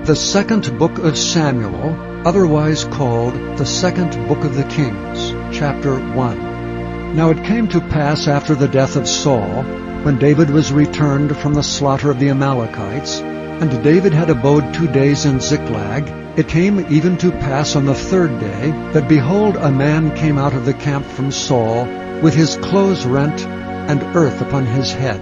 The second book of Samuel, otherwise called the second book of the Kings, chapter 1. Now it came to pass after the death of Saul, when David was returned from the slaughter of the Amalekites, and David had abode 2 days in Ziklag, it came even to pass on the 3rd day, that behold, a man came out of the camp from Saul, with his clothes rent, and earth upon his head.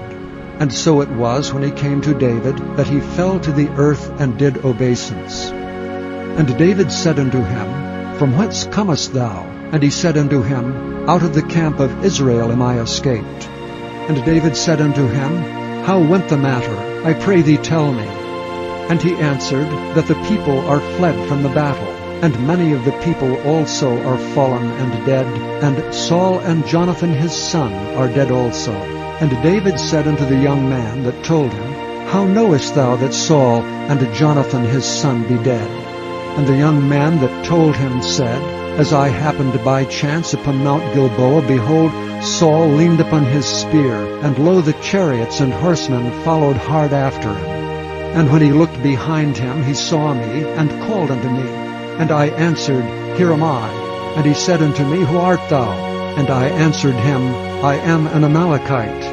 And so it was, when he came to David, that he fell to the earth and did obeisance. And David said unto him, From whence comest thou? And he said unto him, Out of the camp of Israel am I escaped. And David said unto him, How went the matter? I pray thee tell me. And he answered, That the people are fled from the battle, and many of the people also are fallen and dead, and Saul and Jonathan his son are dead also. And David said unto the young man that told him, How knowest thou that Saul and Jonathan his son be dead? And the young man that told him said, As I happened by chance upon Mount Gilboa, behold, Saul leaned upon his spear, and lo, the chariots and horsemen followed hard after him. And when he looked behind him, he saw me, and called unto me. And I answered, Here am I. And he said unto me, Who art thou? And I answered him, I am an Amalekite.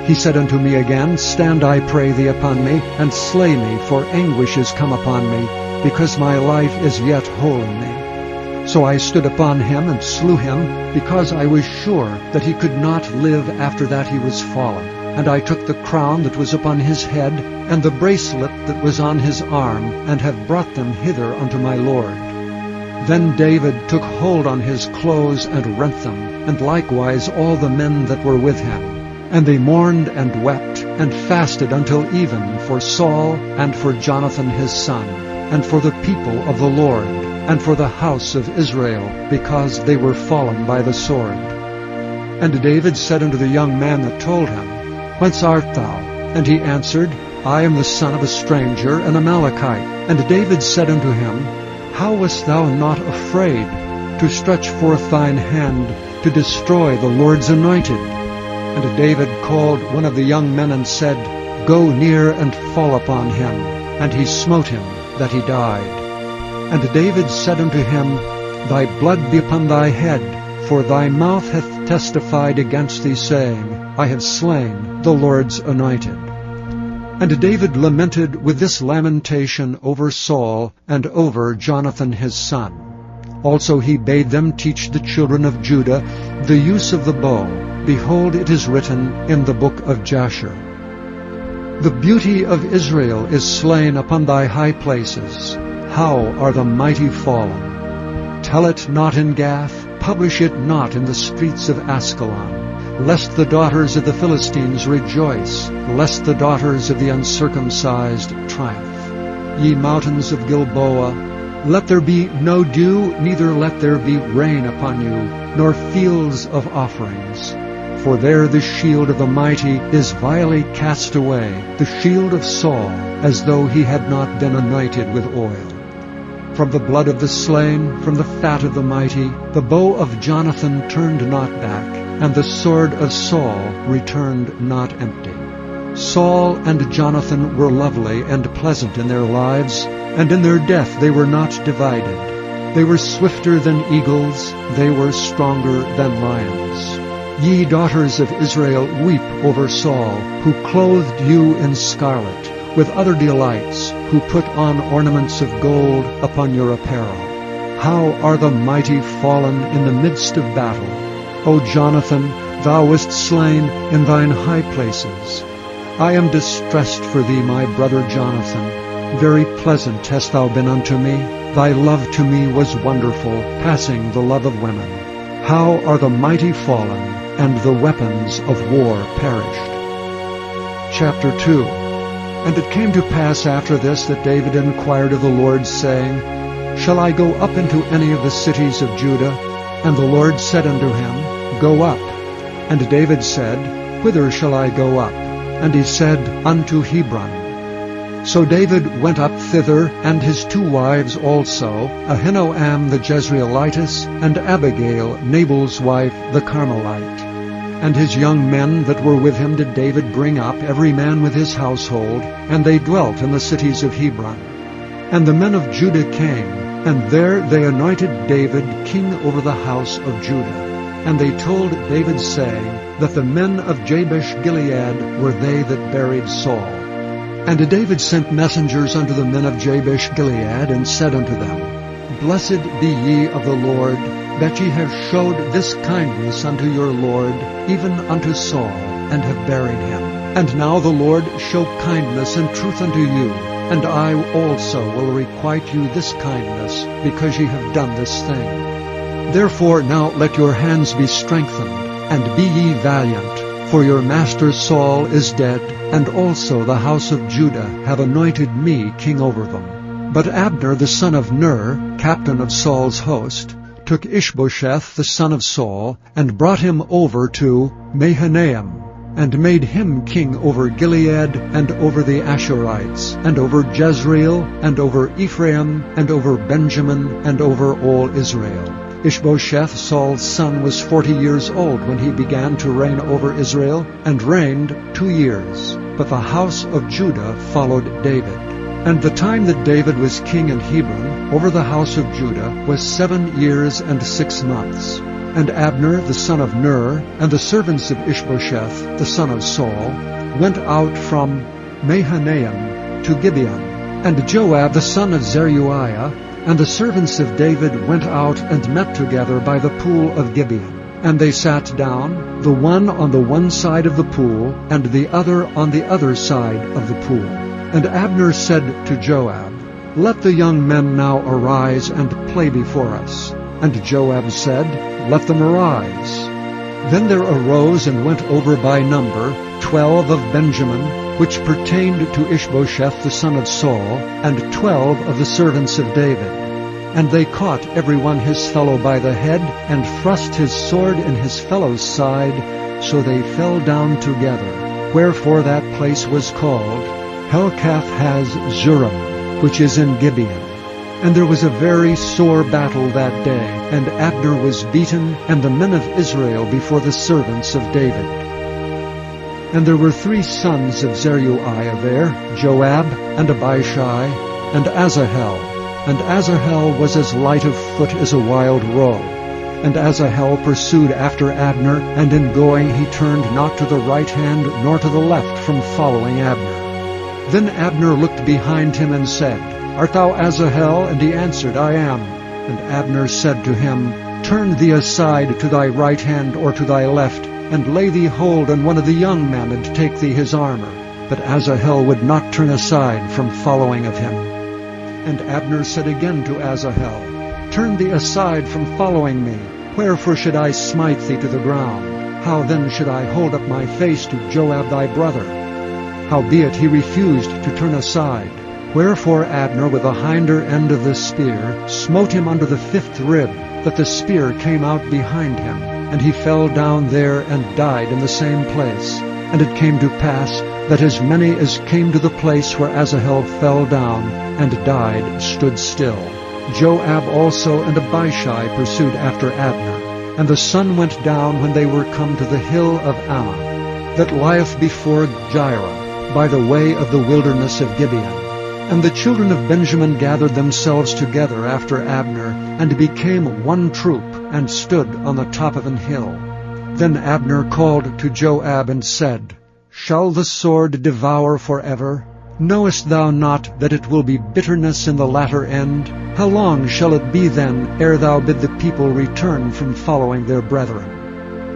He said unto me again, Stand, I pray thee, upon me, and slay me, for anguish is come upon me, because my life is yet whole in me. So I stood upon him and slew him, because I was sure that he could not live after that he was fallen. And I took the crown that was upon his head, and the bracelet that was on his arm, and have brought them hither unto my Lord. Then David took hold on his clothes and rent them, and likewise all the men that were with him. And they mourned and wept, and fasted until even for Saul, and for Jonathan his son, and for the people of the Lord, and for the house of Israel, because they were fallen by the sword. And David said unto the young man that told him, Whence art thou? And he answered, I am the son of a stranger, an Amalekite. And David said unto him, How wast thou not afraid to stretch forth thine hand to destroy the Lord's anointed? And David called one of the young men and said, Go near and fall upon him. And he smote him, that he died. And David said unto him, Thy blood be upon thy head, for thy mouth hath testified against thee, saying, I have slain the Lord's anointed. And David lamented with this lamentation over Saul and over Jonathan his son. Also he bade them teach the children of Judah the use of the bow. Behold, it is written in the book of Jasher. The beauty of Israel is slain upon thy high places. How are the mighty fallen! Tell it not in Gath, publish it not in the streets of Askelon, lest the daughters of the Philistines rejoice, lest the daughters of the uncircumcised triumph. Ye mountains of Gilboa, let there be no dew, neither let there be rain upon you, nor fields of offerings. For there the shield of the mighty is vilely cast away, the shield of Saul, as though he had not been anointed with oil. From the blood of the slain, from the fat of the mighty, the bow of Jonathan turned not back, and the sword of Saul returned not empty. Saul and Jonathan were lovely and pleasant in their lives, and in their death they were not divided. They were swifter than eagles, they were stronger than lions. Ye daughters of Israel, weep over Saul, who clothed you in scarlet, with other delights, who put on ornaments of gold upon your apparel. How are the mighty fallen in the midst of battle! O Jonathan, thou wast slain in thine high places. I am distressed for thee, my brother Jonathan. Very pleasant hast thou been unto me. Thy love to me was wonderful, passing the love of women. How are the mighty fallen, and the weapons of war perished. Chapter 2. And it came to pass after this that David inquired of the Lord, saying, Shall I go up into any of the cities of Judah? And the Lord said unto him, Go up. And David said, Whither shall I go up? And he said, Unto Hebron. So David went up thither, and his 2 wives also, Ahinoam the Jezreelitess, and Abigail, Nabal's wife, the Carmelite. And his young men that were with him did David bring up, every man with his household, and they dwelt in the cities of Hebron. And the men of Judah came, and there they anointed David king over the house of Judah. And they told David, saying, that the men of Jabesh-Gilead were they that buried Saul. And David sent messengers unto the men of Jabesh-Gilead, and said unto them, Blessed be ye of the Lord, that ye have showed this kindness unto your Lord, even unto Saul, and have buried him. And now the Lord show kindness and truth unto you, and I also will requite you this kindness, because ye have done this thing. Therefore now let your hands be strengthened, and be ye valiant, for your master Saul is dead, and also the house of Judah have anointed me king over them. But Abner the son of Ner, captain of Saul's host, took Ishbosheth the son of Saul, and brought him over to Mahanaim, and made him king over Gilead, and over the Asherites, and over Jezreel, and over Ephraim, and over Benjamin, and over all Israel. Ishbosheth, Saul's son, was 40 years old when he began to reign over Israel, and reigned 2 years. But the house of Judah followed David. And the time that David was king in Hebron over the house of Judah was 7 years and 6 months. And Abner the son of Ner, and the servants of Ishbosheth the son of Saul, went out from Mahanaim to Gibeon. And Joab the son of Zeruiah, and the servants of David went out and met together by the pool of Gibeon. And they sat down, the one on the one side of the pool, and the other on the other side of the pool. And Abner said to Joab, Let the young men now arise and play before us. And Joab said, Let them arise. Then there arose and went over by number 12 of Benjamin, which pertained to Ishbosheth the son of Saul, and 12 of the servants of David. And they caught every one his fellow by the head, and thrust his sword in his fellow's side, so they fell down together. Wherefore that place was called Helkath-haz-Zurim, which is in Gibeon. And there was a very sore battle that day, and Abner was beaten, and the men of Israel before the servants of David. And there were 3 sons of Zeruiah there, Joab, and Abishai, and Asahel. And Asahel was as light of foot as a wild roe. And Asahel pursued after Abner, and in going he turned not to the right hand nor to the left from following Abner. Then Abner looked behind him and said, Art thou Asahel? And he answered, I am. And Abner said to him, Turn thee aside to thy right hand or to thy left, and lay thee hold on one of the young men, and take thee his armor. But Asahel would not turn aside from following of him. And Abner said again to Asahel, Turn thee aside from following me. Wherefore should I smite thee to the ground? How then should I hold up my face to Joab thy brother? Howbeit he refused to turn aside. Wherefore Abner with the hinder end of the spear smote him under the 5th rib, that the spear came out behind him, and he fell down there and died in the same place. And it came to pass that as many as came to the place where Asahel fell down and died stood still. Joab also and Abishai pursued after Abner. And the sun went down when they were come to the hill of Ammah, that lieth before Jireh, by the way of the wilderness of Gibeon. And the children of Benjamin gathered themselves together after Abner, and became one troop, and stood on the top of an hill. Then Abner called to Joab and said, Shall the sword devour forever? Knowest thou not that it will be bitterness in the latter end? How long shall it be then, ere thou bid the people return from following their brethren?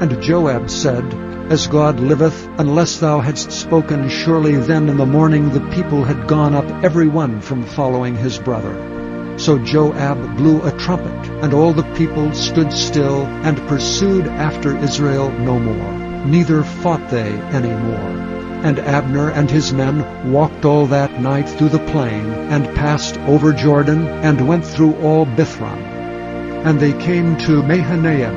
And Joab said, As God liveth, unless thou hadst spoken, surely then in the morning the people had gone up every one from following his brother. So Joab blew a trumpet, and all the people stood still, and pursued after Israel no more, neither fought they any more. And Abner and his men walked all that night through the plain, and passed over Jordan, and went through all Bithron. And they came to Mahanaim,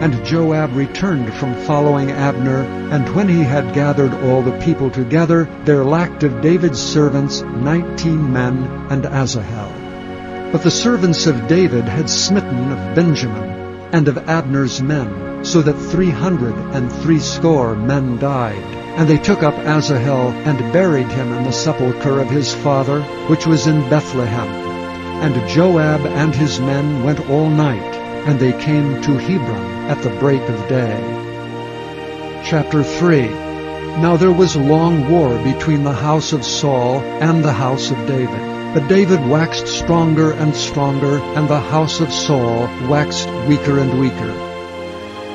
and Joab returned from following Abner, and when he had gathered all the people together, there lacked of David's servants 19 men and Asahel. But the servants of David had smitten of Benjamin and of Abner's men, so that 360 men died. And they took up Asahel and buried him in the sepulchre of his father, which was in Bethlehem. And Joab and his men went all night, and they came to Hebron at the break of day. Chapter 3. Now there was long war between the house of Saul and the house of David. But David waxed stronger and stronger, and the house of Saul waxed weaker and weaker.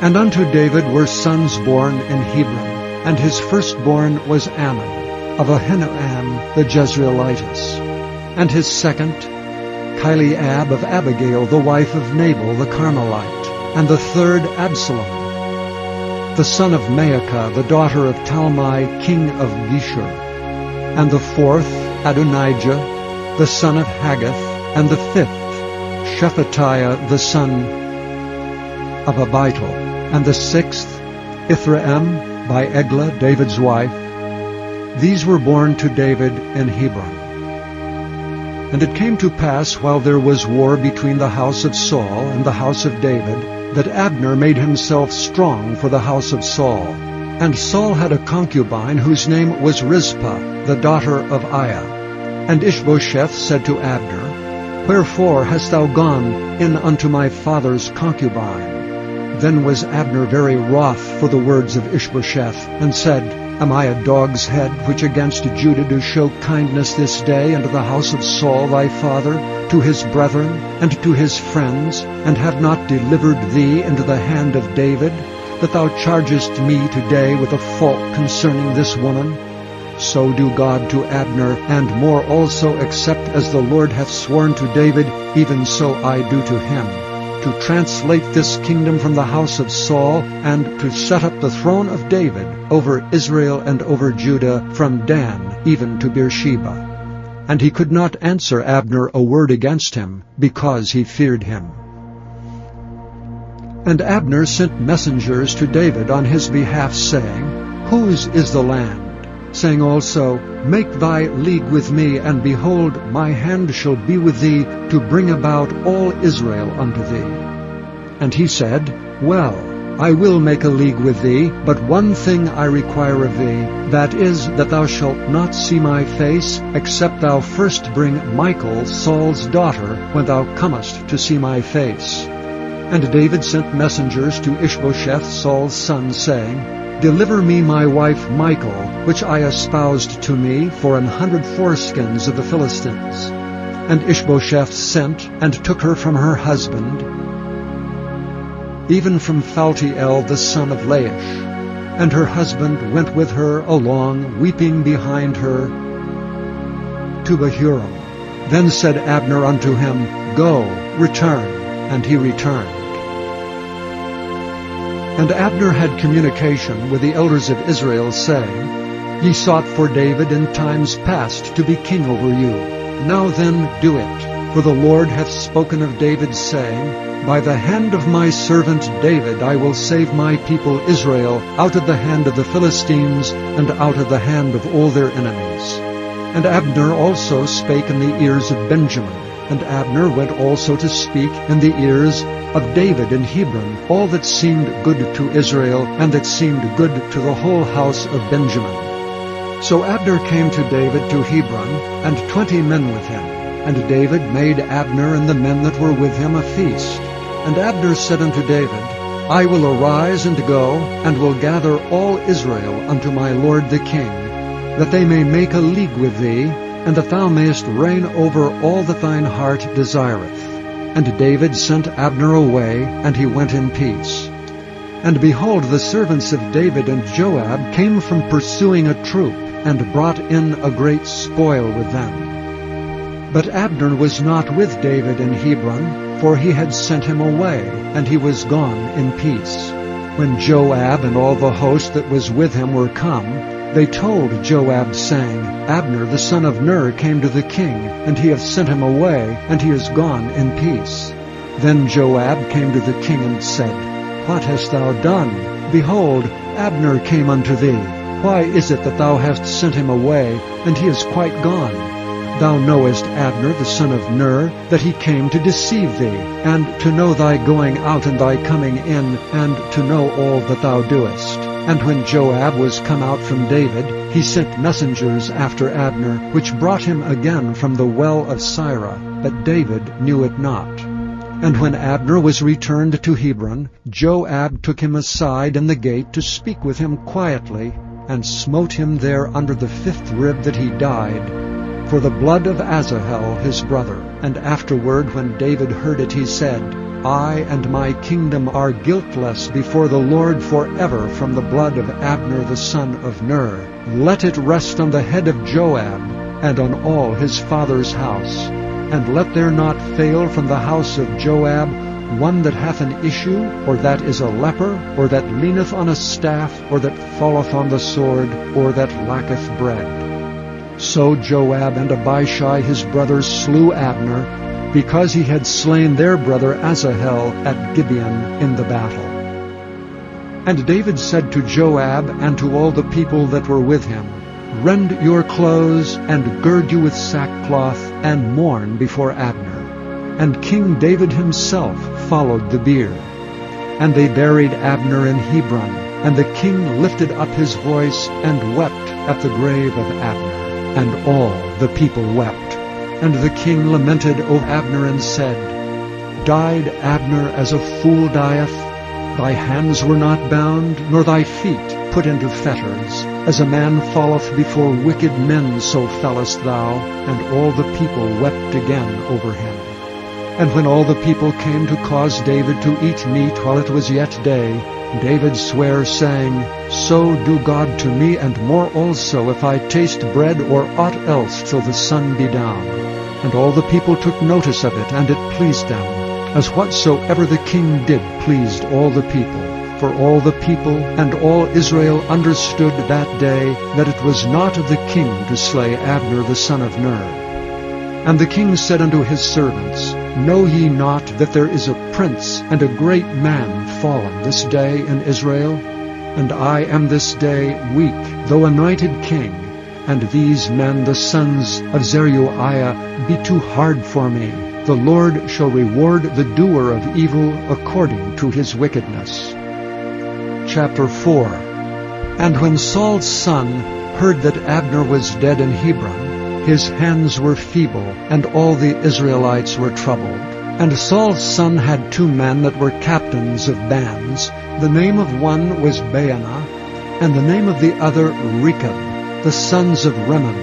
And unto David were sons born in Hebron, and his firstborn was Ammon, of Ahinoam the Jezreelitess, and his second, Chileab of Abigail, the wife of Nabal the Carmelite, and the third Absalom, the son of Maacah, the daughter of Talmai, king of Geshur, and the fourth Adonijah, the son of Haggith, and the fifth Shephatiah, the son of Abital, and the sixth Ithream by Eglah, David's wife. These were born to David in Hebron. And it came to pass, while there was war between the house of Saul and the house of David, that Abner made himself strong for the house of Saul. And Saul had a concubine whose name was Rizpah, the daughter of Aiah. And Ishbosheth said to Abner, Wherefore hast thou gone in unto my father's concubine? Then was Abner very wroth for the words of Ishbosheth, and said, Am I a dog's head, which against Judah do show kindness this day unto the house of Saul thy father, to his brethren, and to his friends, and have not delivered thee into the hand of David, that thou chargest me today with a fault concerning this woman? So do God to Abner, and more also, except as the Lord hath sworn to David, even so I do to him, to translate this kingdom from the house of Saul, and to set up the throne of David over Israel and over Judah, from Dan even to Beersheba. And he could not answer Abner a word against him, because he feared him. And Abner sent messengers to David on his behalf, saying, Whose is the land? Saying also, Make thy league with me, and behold, my hand shall be with thee, to bring about all Israel unto thee. And he said, Well, I will make a league with thee, but one thing I require of thee, that is, that thou shalt not see my face, except thou first bring Michal, Saul's daughter, when thou comest to see my face. And David sent messengers to Ishbosheth, Saul's son, saying, Deliver me my wife Michal, which I espoused to me for 100 foreskins of the Philistines. And Ishbosheth sent, and took her from her husband, even from Phaltiel the son of Laish. And her husband went with her along, weeping behind her, to Bahurim. Then said Abner unto him, Go, return. And he returned. And Abner had communication with the elders of Israel, saying, Ye sought for David in times past to be king over you. Now then do it, for the Lord hath spoken of David, saying, By the hand of my servant David I will save my people Israel out of the hand of the Philistines, and out of the hand of all their enemies. And Abner also spake in the ears of Benjamin. And Abner went also to speak in the ears of David in Hebron all that seemed good to Israel, and that seemed good to the whole house of Benjamin. So Abner came to David to Hebron, and 20 men with him. And David made Abner and the men that were with him a feast. And Abner said unto David, I will arise and go, and will gather all Israel unto my lord the king, that they may make a league with thee, and that thou mayest reign over all that thine heart desireth. And David sent Abner away, and he went in peace. And behold, the servants of David and Joab came from pursuing a troop, and brought in a great spoil with them. But Abner was not with David in Hebron, for he had sent him away, and he was gone in peace. When Joab and all the host that was with him were come, they told Joab, saying, Abner the son of Ner came to the king, and he hath sent him away, and he is gone in peace. Then Joab came to the king and said, What hast thou done? Behold, Abner came unto thee. Why is it that thou hast sent him away, and he is quite gone? Thou knowest Abner the son of Ner, that he came to deceive thee, and to know thy going out and thy coming in, and to know all that thou doest. And when Joab was come out from David, he sent messengers after Abner, which brought him again from the well of Sirah, but David knew it not. And when Abner was returned to Hebron, Joab took him aside in the gate to speak with him quietly, and smote him there under the 5th rib that he died, for the blood of Asahel his brother. And afterward, when David heard it, he said, I and my kingdom are guiltless before the Lord forever from the blood of Abner the son of Ner. Let it rest on the head of Joab, and on all his father's house. And let there not fail from the house of Joab one that hath an issue, or that is a leper, or that leaneth on a staff, or that falleth on the sword, or that lacketh bread. So Joab and Abishai his brothers slew Abner, because he had slain their brother Asahel at Gibeon in the battle. And David said to Joab and to all the people that were with him, Rend your clothes, and gird you with sackcloth, and mourn before Abner. And King David himself followed the bier. And they buried Abner in Hebron, and the king lifted up his voice, and wept at the grave of Abner. And all the people wept. And the king lamented over Abner, and said, Died Abner as a fool dieth? Thy hands were not bound, nor thy feet put into fetters. As a man falleth before wicked men, so fellest thou. And all the people wept again over him. And when all the people came to cause David to eat meat while it was yet day, David sware, saying, So do God to me, and more also, if I taste bread or aught else till the sun be down. And all the people took notice of it, and it pleased them, as whatsoever the king did pleased all the people. For all the people and all Israel understood that day that it was not of the king to slay Abner the son of Ner. And the king said unto his servants, Know ye not that there is a prince and a great man fallen this day in Israel? And I am this day weak, though anointed king, and these men the sons of Zeruiah be too hard for me. The Lord shall reward the doer of evil according to his wickedness. Chapter 4. And when Saul's son heard that Abner was dead in Hebron, his hands were feeble, and all the Israelites were troubled. And Saul's son had 2 men that were captains of bands. The name of one was Baanah, and the name of the other Rechab, the sons of Rimmon,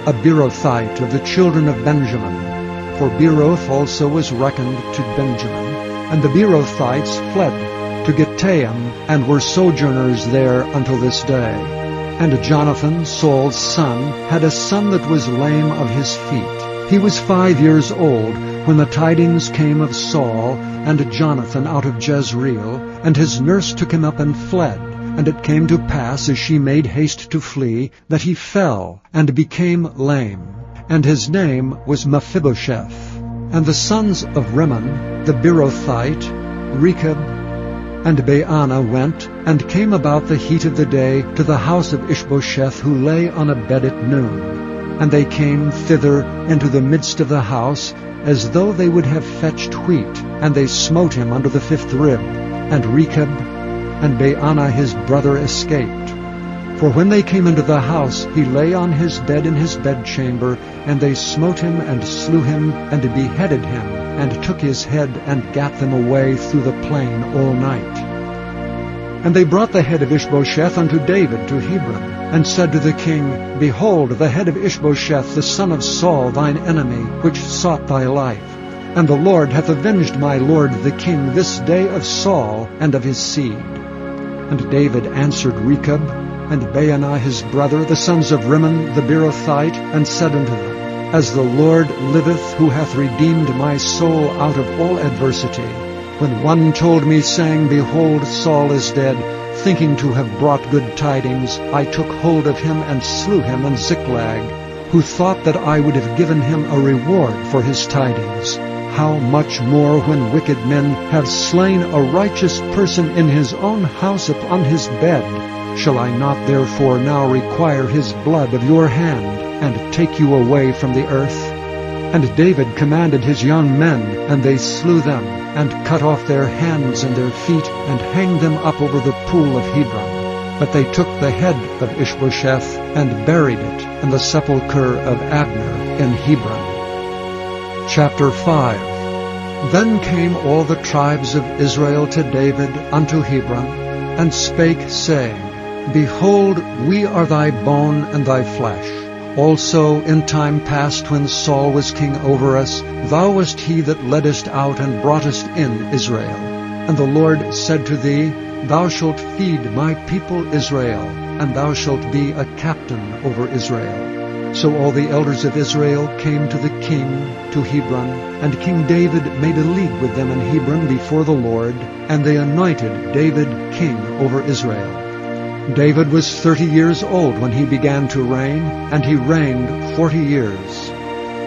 a Beerothite of the children of Benjamin. For Beeroth also was reckoned to Benjamin. And the Beerothites fled to Gittaim, and were sojourners there until this day. And Jonathan, Saul's son, had a son that was lame of his feet. He was 5 years old when the tidings came of Saul and Jonathan out of Jezreel, and his nurse took him up and fled. And it came to pass, as she made haste to flee, that he fell and became lame. And his name was Mephibosheth. And the sons of Rimmon, the Beerothite, Rechab, and Baanah went, and came about the heat of the day to the house of Ishbosheth, who lay on a bed at noon. And they came thither into the midst of the house, as though they would have fetched wheat, and they smote him under the 5th rib. And Rechab and Baanah his brother escaped. For when they came into the house, he lay on his bed in his bedchamber, and they smote him and slew him and beheaded him, and took his head and gat them away through the plain all night. And they brought the head of Ishbosheth unto David to Hebron, and said to the king, Behold, the head of Ishbosheth the son of Saul thine enemy, which sought thy life. And the Lord hath avenged my lord the king this day of Saul and of his seed. And David answered Rechab and Baanah his brother, the sons of Rimmon the Beerothite, and said unto them, As the Lord liveth, who hath redeemed my soul out of all adversity, when one told me, saying, Behold, Saul is dead, thinking to have brought good tidings, I took hold of him and slew him in Ziklag, who thought that I would have given him a reward for his tidings. How much more when wicked men have slain a righteous person in his own house upon his bed? Shall I not therefore now require his blood of your hand, and take you away from the earth? And David commanded his young men, and they slew them, and cut off their hands and their feet, and hanged them up over the pool of Hebron. But they took the head of Ishbosheth and buried it in the sepulchre of Abner in Hebron. Chapter 5. Then came all the tribes of Israel to David unto Hebron, and spake, saying, Behold, we are thy bone and thy flesh. Also in time past, when Saul was king over us, thou wast he that leddest out and broughtest in Israel. And the Lord said to thee, Thou shalt feed my people Israel, and thou shalt be a captain over Israel. So all the elders of Israel came to the king to Hebron, and King David made a league with them in Hebron before the Lord, and they anointed David king over Israel. David was 30 years old when he began to reign, and he reigned 40 years.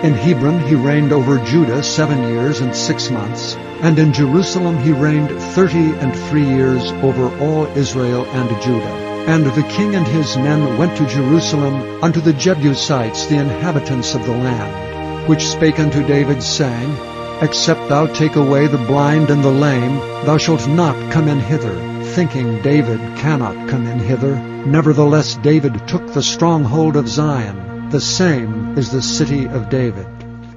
In Hebron he reigned over Judah 7 years and 6 months, and in Jerusalem he reigned 33 years over all Israel and Judah. And the king and his men went to Jerusalem unto the Jebusites, the inhabitants of the land, which spake unto David, saying, Except thou take away the blind and the lame, thou shalt not come in hither. Thinking David cannot come in hither. Nevertheless David took the stronghold of Zion. The same is the city of David.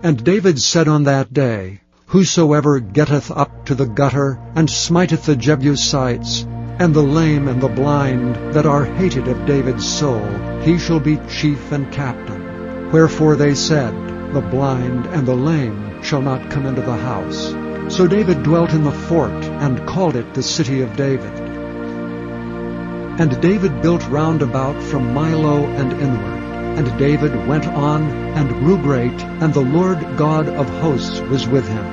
And David said on that day, Whosoever getteth up to the gutter, and smiteth the Jebusites, and the lame and the blind, that are hated of David's soul, he shall be chief and captain. Wherefore they said, The blind and the lame shall not come into the house. So David dwelt in the fort, and called it the city of David. And David built round about from Milo and inward. And David went on, and grew great, and the Lord God of hosts was with him.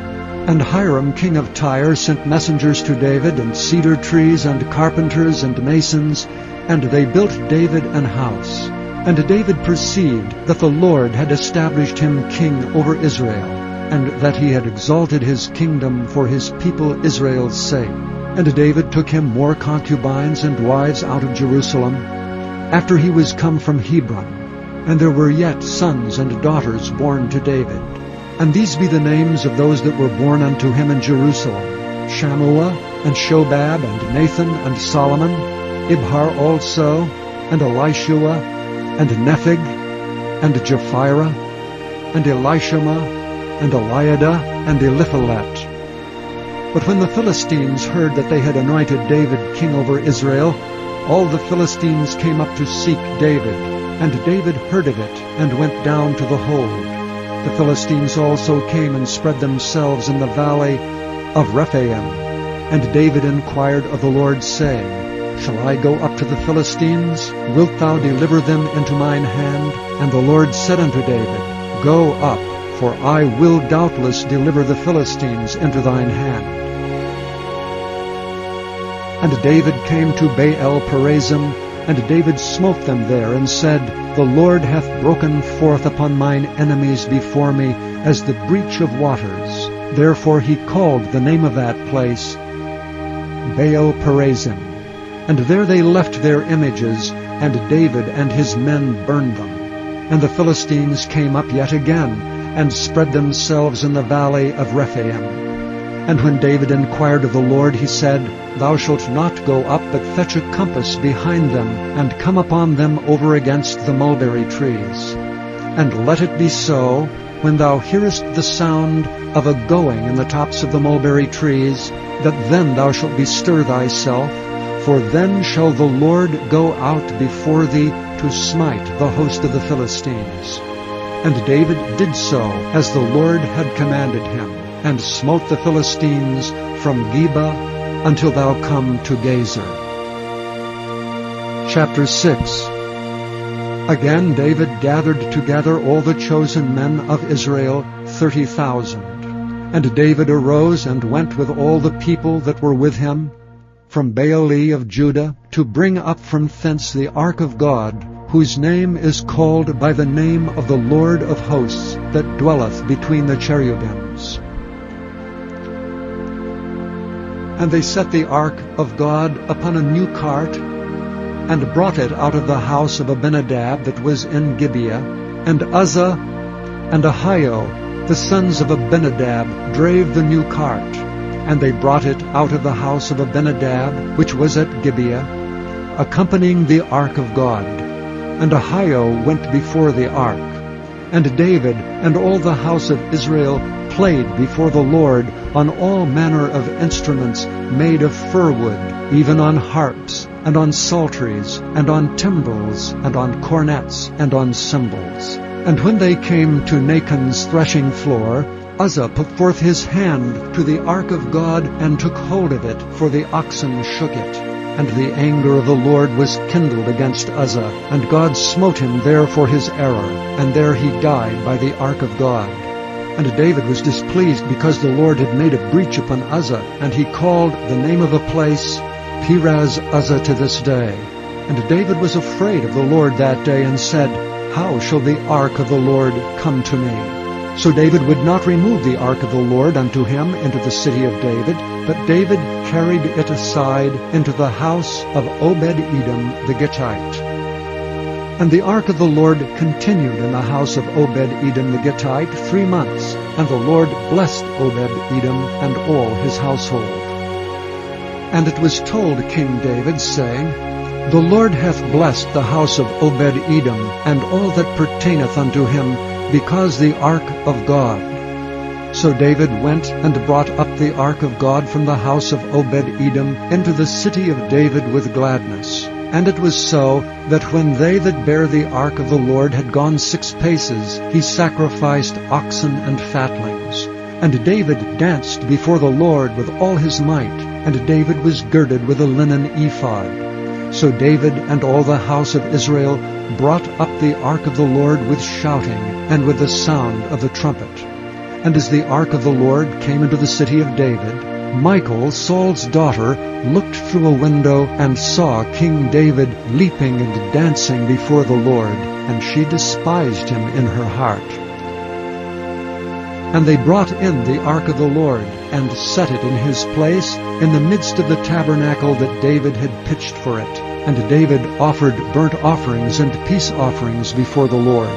And Hiram king of Tyre sent messengers to David, and cedar trees, and carpenters, and masons, and they built David an house. And David perceived that the Lord had established him king over Israel, and that he had exalted his kingdom for his people Israel's sake. And David took him more concubines and wives out of Jerusalem, after he was come from Hebron. And there were yet sons and daughters born to David. And these be the names of those that were born unto him in Jerusalem: Shammua, and Shobab, and Nathan, and Solomon, Ibhar also, and Elishua, and Nepheg, and Japhira, and Elishama, and Eliada, and Eliphalet. But when the Philistines heard that they had anointed David king over Israel, all the Philistines came up to seek David, and David heard of it, and went down to the hold. The Philistines also came and spread themselves in the valley of Rephaim. And David inquired of the Lord, saying, Shall I go up to the Philistines? Wilt thou deliver them into mine hand? And the Lord said unto David, Go up, for I will doubtless deliver the Philistines into thine hand. And David came to Baal-perazim, and David smote them there, and said, The Lord hath broken forth upon mine enemies before me, as the breach of waters. Therefore he called the name of that place Baal-perazim. And there they left their images, and David and his men burned them. And the Philistines came up yet again, and spread themselves in the valley of Rephaim. And when David inquired of the Lord, he said, Thou shalt not go up, but fetch a compass behind them, and come upon them over against the mulberry trees. And let it be so, when thou hearest the sound of a going in the tops of the mulberry trees, that then thou shalt bestir thyself, for then shall the Lord go out before thee to smite the host of the Philistines. And David did so, as the Lord had commanded him, and smote the Philistines from Geba until thou come to Gezer. Chapter 6. Again David gathered together all the chosen men of Israel, 30,000. And David arose and went with all the people that were with him from Baale of Judah, to bring up from thence the ark of God, whose name is called by the name of the Lord of hosts, that dwelleth between the cherubims. And they set the ark of God upon a new cart, and brought it out of the house of Abinadab that was in Gibeah. And Uzzah and Ahio, the sons of Abinadab, drave the new cart. And they brought it out of the house of Abinadab, which was at Gibeah. accompanying the ark of God. And Ahio went before the ark. And David and all the house of Israel played before the Lord on all manner of instruments made of fir wood, even on harps, and on psalteries, and on timbrels, and on cornets, and on cymbals. And when they came to Nachon's threshing floor, Uzzah put forth his hand to the ark of God, and took hold of it, for the oxen shook it. And the anger of the Lord was kindled against Uzzah, and God smote him there for his error, and there he died by the ark of God. And David was displeased because the Lord had made a breach upon Uzzah, and he called the name of the place Perez Uzzah to this day. And David was afraid of the Lord that day, and said, How shall the ark of the Lord come to me? So David would not remove the ark of the Lord unto him into the city of David, but David carried it aside into the house of Obed-Edom the Gittite. And the ark of the Lord continued in the house of Obed-Edom the Gittite 3 months, and the Lord blessed Obed-Edom and all his household. And it was told King David, saying, The Lord hath blessed the house of Obed-Edom, and all that pertaineth unto him, because the ark of God. So David went and brought up the ark of God from the house of Obed-Edom into the city of David with gladness. And it was so, that when they that bare the ark of the Lord had gone 6 paces, he sacrificed oxen and fatlings. And David danced before the Lord with all his might, and David was girded with a linen ephod. So David and all the house of Israel brought up the ark of the Lord with shouting, and with the sound of the trumpet. And as the ark of the Lord came into the city of David, Michal, Saul's daughter, looked through a window, and saw King David leaping and dancing before the Lord, and she despised him in her heart. And they brought in the ark of the Lord, and set it in his place, in the midst of the tabernacle that David had pitched for it. And David offered burnt offerings and peace offerings before the Lord.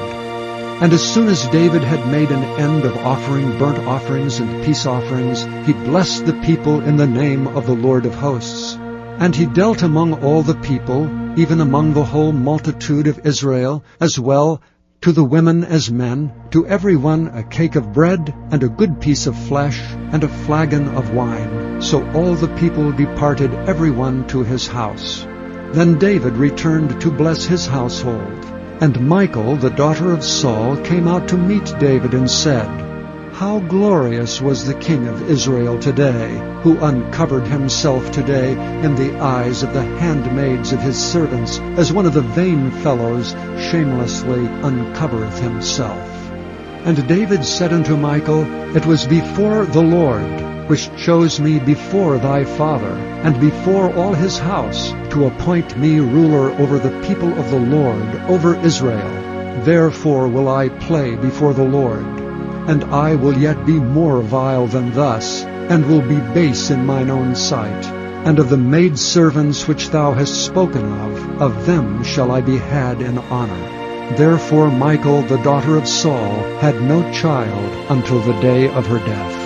And as soon as David had made an end of offering burnt offerings and peace offerings, he blessed the people in the name of the Lord of hosts. And he dealt among all the people, even among the whole multitude of Israel, as well to the women as men, to every one a cake of bread, and a good piece of flesh, and a flagon of wine. So all the people departed every one to his house. Then David returned to bless his household. And Michal, the daughter of Saul, came out to meet David, and said, How glorious was the king of Israel today, who uncovered himself today in the eyes of the handmaids of his servants, as one of the vain fellows shamelessly uncovereth himself. And David said unto Michal, It was before the Lord, which chose me before thy father, and before all his house, to appoint me ruler over the people of the Lord, over Israel. Therefore will I play before the Lord. And I will yet be more vile than thus, and will be base in mine own sight. And of the maidservants which thou hast spoken of them shall I be had in honor. Therefore Michal, the daughter of Saul, had no child until the day of her death.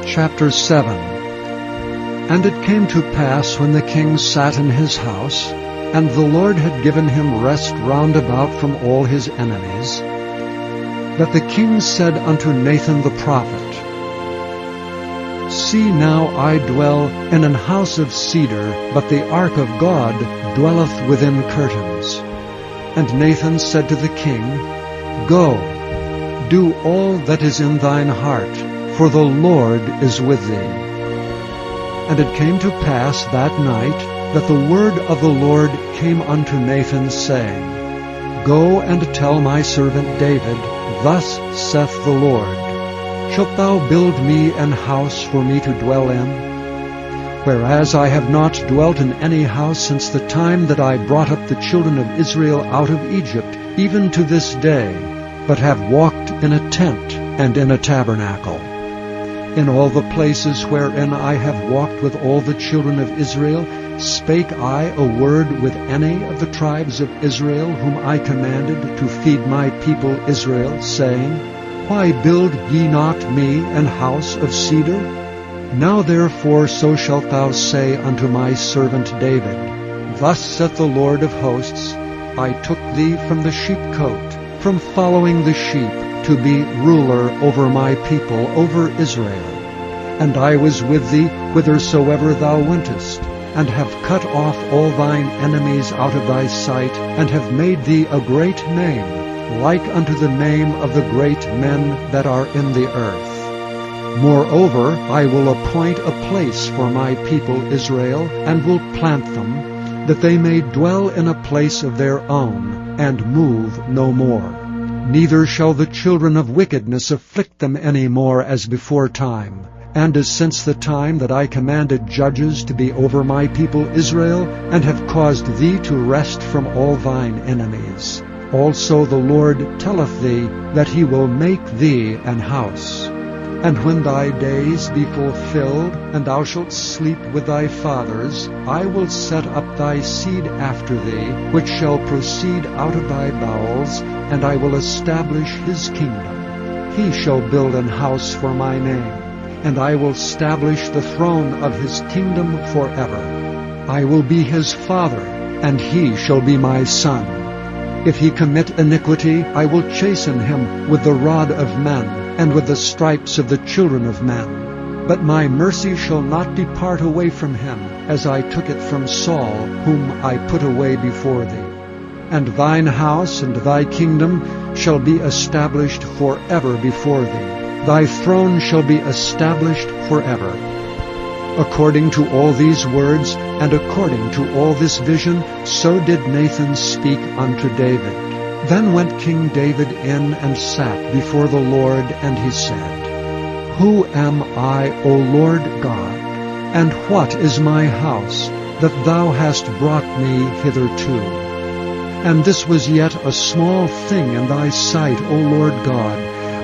Chapter 7. And it came to pass, when the king sat in his house, and the Lord had given him rest round about from all his enemies, that the king said unto Nathan the prophet, See now I dwell in an house of cedar, but the ark of God dwelleth within curtains. And Nathan said to the king, Go, do all that is in thine heart, for the Lord is with thee. And it came to pass that night, that the word of the Lord came unto Nathan, saying, Go and tell my servant David, Thus saith the Lord, Shalt thou build me an house for me to dwell in? Whereas I have not dwelt in any house since the time that I brought up the children of Israel out of Egypt, even to this day, but have walked in a tent and in a tabernacle. In all the places wherein I have walked with all the children of Israel, spake I a word with any of the tribes of Israel, whom I commanded to feed my people Israel, saying, Why build ye not me an house of cedar? Now therefore so shalt thou say unto my servant David, Thus saith the Lord of hosts, I took thee from the sheepcote, from following the sheep, to be ruler over my people, over Israel. And I was with thee whithersoever thou wentest, and have cut off all thine enemies out of thy sight, and have made thee a great name, like unto the name of the great men that are in the earth. Moreover, I will appoint a place for my people Israel, and will plant them, that they may dwell in a place of their own, and move no more. Neither shall the children of wickedness afflict them any more as before time, and as since the time that I commanded judges to be over my people Israel, and have caused thee to rest from all thine enemies. Also the Lord telleth thee that he will make thee an house. And when thy days be fulfilled, and thou shalt sleep with thy fathers, I will set up thy seed after thee, which shall proceed out of thy bowels, and I will establish his kingdom. He shall build an house for my name, and I will establish the throne of his kingdom forever. I will be his father, and he shall be my son. If he commit iniquity, I will chasten him with the rod of men, and with the stripes of the children of men. But my mercy shall not depart away from him, as I took it from Saul, whom I put away before thee. And thine house and thy kingdom shall be established forever before thee. Thy throne shall be established forever. According to all these words, and according to all this vision, so did Nathan speak unto David. Then went King David in and sat before the Lord, and he said, Who am I, O Lord God? And what is my house, that thou hast brought me hitherto? And this was yet a small thing in thy sight, O Lord God,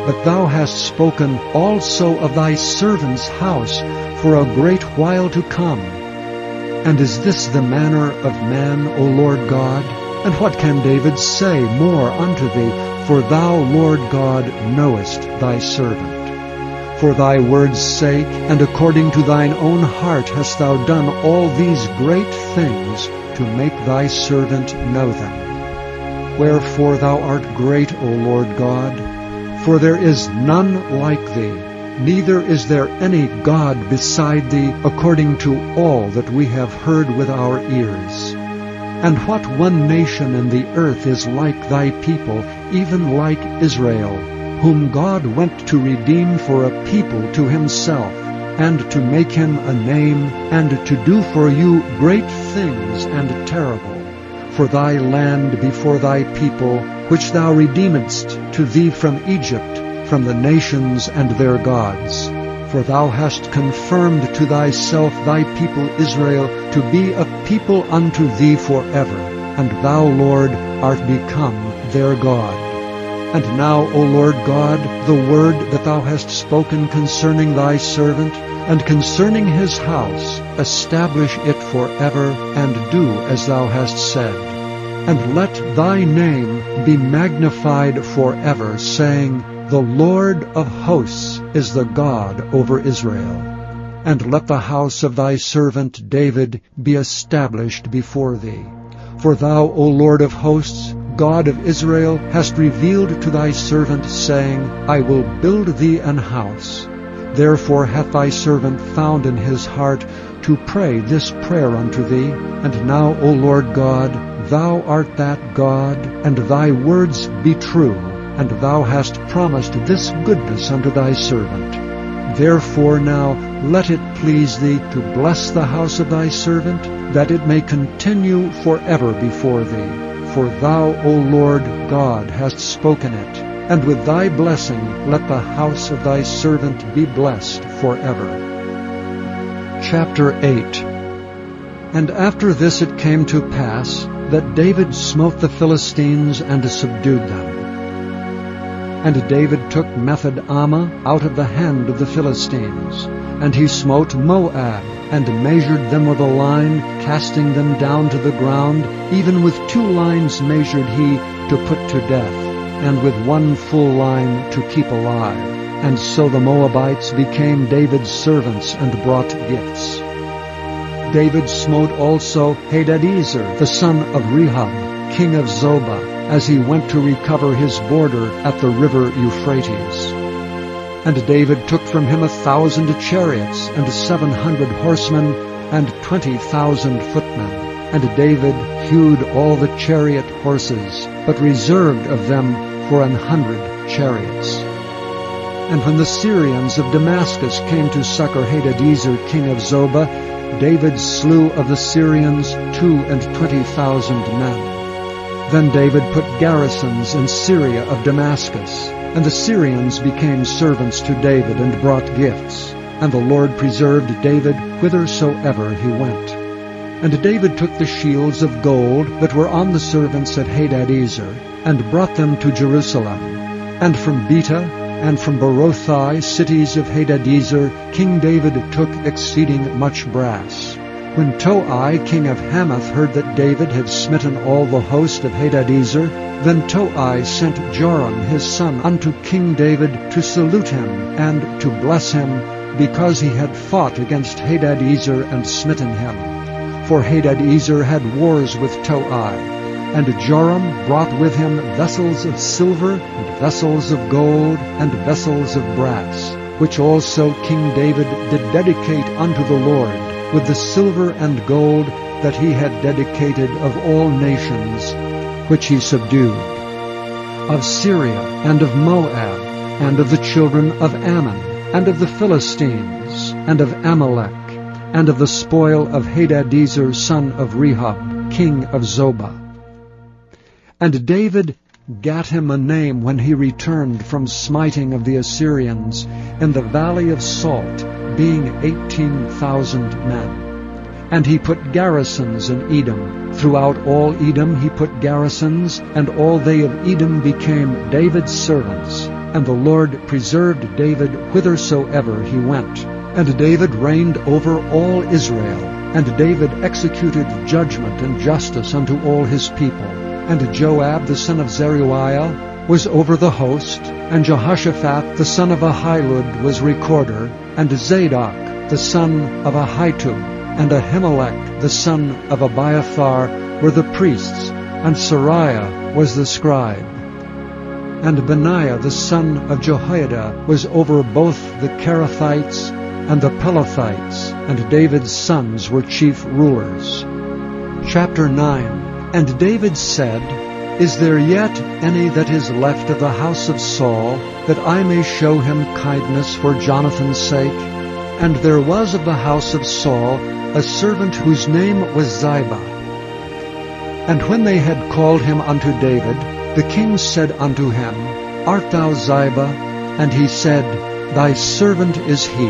but thou hast spoken also of thy servant's house for a great while to come. And is this the manner of man, O Lord God? And what can David say more unto thee? For thou, Lord God, knowest thy servant. For thy word's sake, and according to thine own heart hast thou done all these great things, to make thy servant know them. Wherefore thou art great, O Lord God, for there is none like thee, neither is there any God beside thee, according to all that we have heard with our ears. And what one nation in the earth is like thy people, even like Israel, whom God went to redeem for a people to himself, and to make him a name, and to do for you great things and terrible, for thy land before thy people, which thou redeemedst to thee from Egypt, from the nations and their gods. For thou hast confirmed to thyself thy people Israel to be a people unto thee forever, and thou, Lord, art become their God. And now, O Lord God, the word that thou hast spoken concerning thy servant, and concerning his house, establish it forever, and do as thou hast said. And let thy name be magnified forever, saying, The Lord of hosts is the God over Israel. And let the house of thy servant David be established before thee. For thou, O Lord of hosts, God of Israel, hast revealed to thy servant, saying, I will build thee an house. Therefore hath thy servant found in his heart to pray this prayer unto thee. And now, O Lord God, thou art that God, and thy words be true, and thou hast promised this goodness unto thy servant. Therefore now let it please thee to bless the house of thy servant, that it may continue forever before thee. For thou, O Lord God, hast spoken it, and with thy blessing let the house of thy servant be blessed forever. Chapter 8. And after this it came to pass, that David smote the Philistines and subdued them. And David took Method-Ammah out of the hand of the Philistines, and he smote Moab, and measured them with a line, casting them down to the ground, even with 2 lines measured he, to put to death. and with one full line to keep alive. And so the Moabites became David's servants and brought gifts. David smote also Hadadezer, the son of Rehob, king of Zobah, as he went to recover his border at the river Euphrates. And David took from him 1,000 chariots, and 700 horsemen, and 20,000 footmen. And David hewed all the chariot horses, but reserved of them for 100 chariots. And when the Syrians of Damascus came to succor Hadadezer, king of Zobah, David slew of the Syrians 22,000 men. Then David put garrisons in Syria of Damascus, and the Syrians became servants to David and brought gifts. And the Lord preserved David whithersoever he went. And David took the shields of gold that were on the servants at Hadadezer, and brought them to Jerusalem. And from Beta, and from Berothai, cities of Hadadezer, King David took exceeding much brass. When Toi, king of Hamath, heard that David had smitten all the host of Hadadezer, then Toi sent Joram his son unto King David to salute him and to bless him, because he had fought against Hadadezer and smitten him. For Hadadezer had wars with Toi. And Joram brought with him vessels of silver, and vessels of gold, and vessels of brass, which also King David did dedicate unto the Lord, with the silver and gold that he had dedicated of all nations, which he subdued, of Syria, and of Moab, and of the children of Ammon, and of the Philistines, and of Amalek, and of the spoil of Hadadezer son of Rehob, king of Zobah. And David gat him a name when he returned from smiting of the Assyrians in the valley of Salt, being 18,000 men. And he put garrisons in Edom. Throughout all Edom he put garrisons, and all they of Edom became David's servants. And the Lord preserved David whithersoever he went. And David reigned over all Israel. And David executed judgment and justice unto all his people. And Joab the son of Zeruiah was over the host, and Jehoshaphat the son of Ahilud was recorder, and Zadok the son of Ahitub, and Ahimelech the son of Abiathar were the priests, and Sariah was the scribe. And Benaiah the son of Jehoiada was over both the Kerethites and the Pelethites, and David's sons were chief rulers. Chapter 9. And David said, Is there yet any that is left of the house of Saul, that I may show him kindness for Jonathan's sake? And there was of the house of Saul a servant whose name was Ziba. And when they had called him unto David, the king said unto him, Art thou Ziba? And he said, Thy servant is he.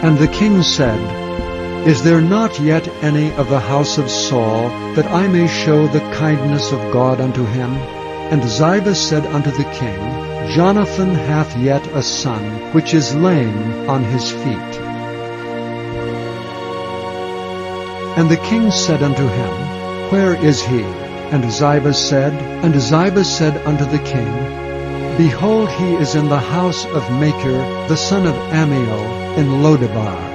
And the king said, Is there not yet any of the house of Saul, that I may show the kindness of God unto him? And Ziba said unto the king, Jonathan hath yet a son, which is lame on his feet. And the king said unto him, Where is he? And Ziba said unto the king, Behold, he is in the house of Machir, the son of Ammiel, in Lodebar.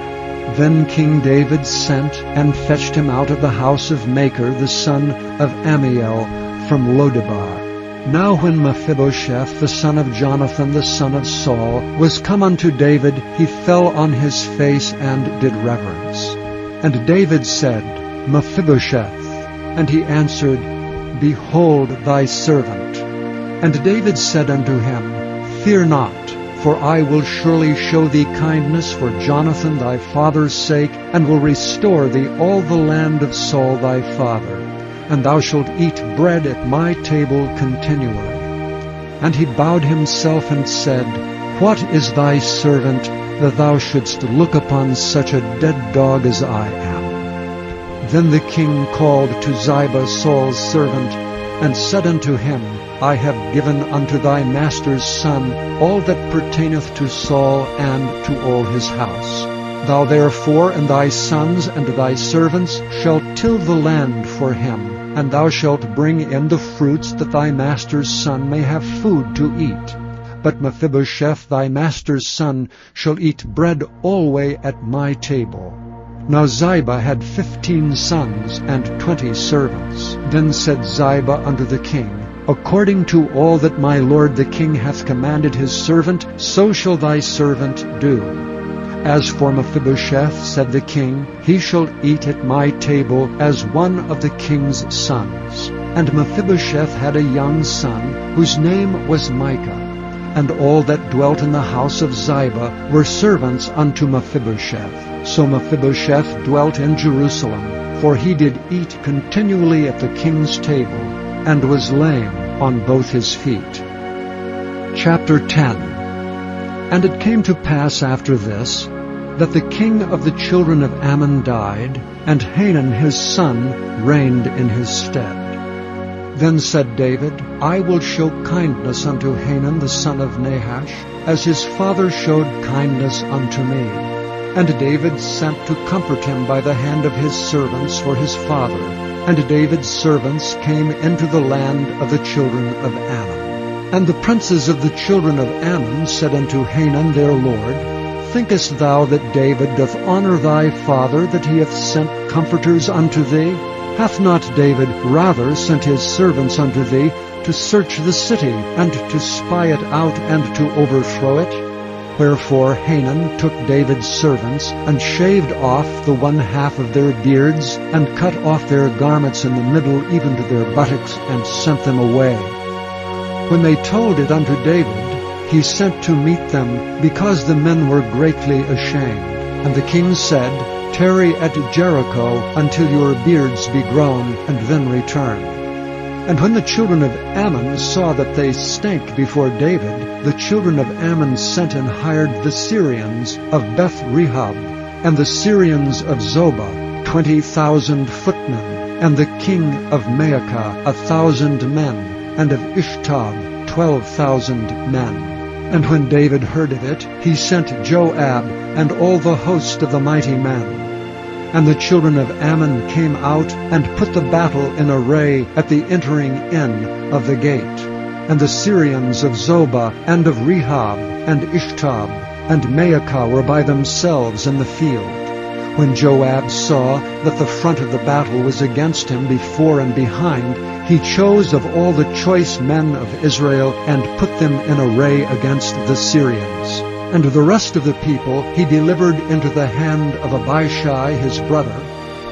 Then King David sent and fetched him out of the house of Machir, the son of Ammiel, from Lodebar. Now when Mephibosheth, the son of Jonathan, the son of Saul, was come unto David, he fell on his face and did reverence. And David said, Mephibosheth. And he answered, Behold thy servant. And David said unto him, Fear not, for I will surely show thee kindness for Jonathan thy father's sake, and will restore thee all the land of Saul thy father, and thou shalt eat bread at my table continually. And he bowed himself and said, What is thy servant, that thou shouldst look upon such a dead dog as I am? Then the king called to Ziba Saul's servant, and said unto him, I have given unto thy master's son all that pertaineth to Saul and to all his house. Thou therefore and thy sons and thy servants shall till the land for him, and thou shalt bring in the fruits, that thy master's son may have food to eat. But Mephibosheth thy master's son shall eat bread alway at my table. Now Ziba had 15 sons and 20 servants. Then said Ziba unto the king, According to all that my lord the king hath commanded his servant, so shall thy servant do. As for Mephibosheth, said the king, he shall eat at my table as one of the king's sons. And Mephibosheth had a young son, whose name was Micah. And all that dwelt in the house of Ziba were servants unto Mephibosheth. So Mephibosheth dwelt in Jerusalem, for he did eat continually at the king's table, and was lame on both his feet. Chapter 10. And it came to pass after this, that the king of the children of Ammon died, and Hanun his son reigned in his stead. Then said David, I will show kindness unto Hanun the son of Nahash, as his father showed kindness unto me. And David sent to comfort him by the hand of his servants for his father. And David's servants came into the land of the children of Ammon. And the princes of the children of Ammon said unto Hanun their lord, Thinkest thou that David doth honor thy father, that he hath sent comforters unto thee? Hath not David rather sent his servants unto thee to search the city, and to spy it out, and to overthrow it? Wherefore Hanun took David's servants, and shaved off the one half of their beards, and cut off their garments in the middle, even to their buttocks, and sent them away. When they told it unto David, he sent to meet them, because the men were greatly ashamed. And the king said, Tarry at Jericho until your beards be grown, and then return. And when the children of Ammon saw that they stank before David, the children of Ammon sent and hired the Syrians of Beth-rehob, and the Syrians of Zobah, 20,000 footmen, and the king of Maacah 1,000 men, and of Ishtab 12,000 men. And when David heard of it, he sent Joab and all the host of the mighty men. And the children of Ammon came out, and put the battle in array at the entering in of the gate. And the Syrians of Zobah, and of Rehob, and Ishtab, and Maacah were by themselves in the field. When Joab saw that the front of the battle was against him before and behind, he chose of all the choice men of Israel, and put them in array against the Syrians. And the rest of the people he delivered into the hand of Abishai his brother,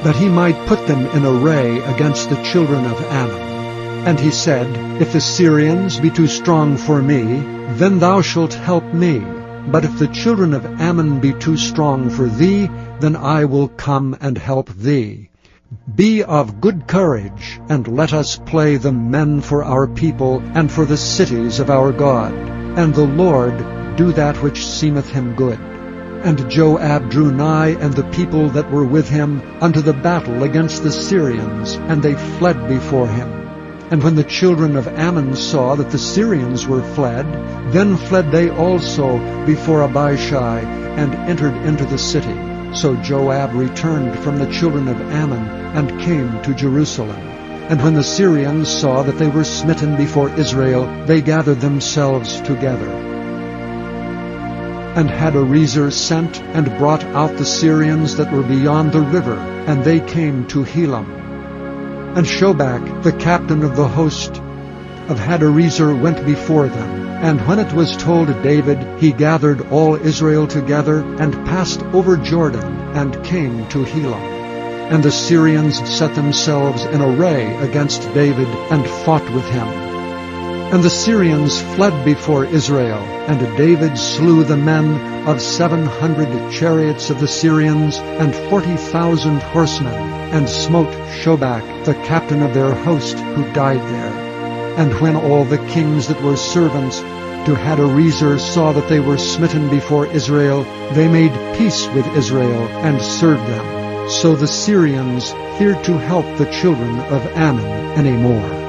that he might put them in array against the children of Ammon. And he said, If the Syrians be too strong for me, then thou shalt help me. But if the children of Ammon be too strong for thee, then I will come and help thee. Be of good courage, and let us play the men for our people, and for the cities of our God. And the Lord do that which seemeth him good. And Joab drew nigh, and the people that were with him, unto the battle against the Syrians, and they fled before him. And when the children of Ammon saw that the Syrians were fled, then fled they also before Abishai, and entered into the city. So Joab returned from the children of Ammon, and came to Jerusalem. And when the Syrians saw that they were smitten before Israel, they gathered themselves together. And Hadarezer sent and brought out the Syrians that were beyond the river, and they came to Helam. And Shobach, the captain of the host of Hadarezer, went before them. And when it was told David, he gathered all Israel together, and passed over Jordan, and came to Helam. And the Syrians set themselves in array against David, and fought with him. And the Syrians fled before Israel, and David slew the men of 700 chariots of the Syrians, and 40,000 horsemen, and smote Shobach, the captain of their host, who died there. And when all the kings that were servants to Hadarezer saw that they were smitten before Israel, they made peace with Israel, and served them. So the Syrians feared to help the children of Ammon any more.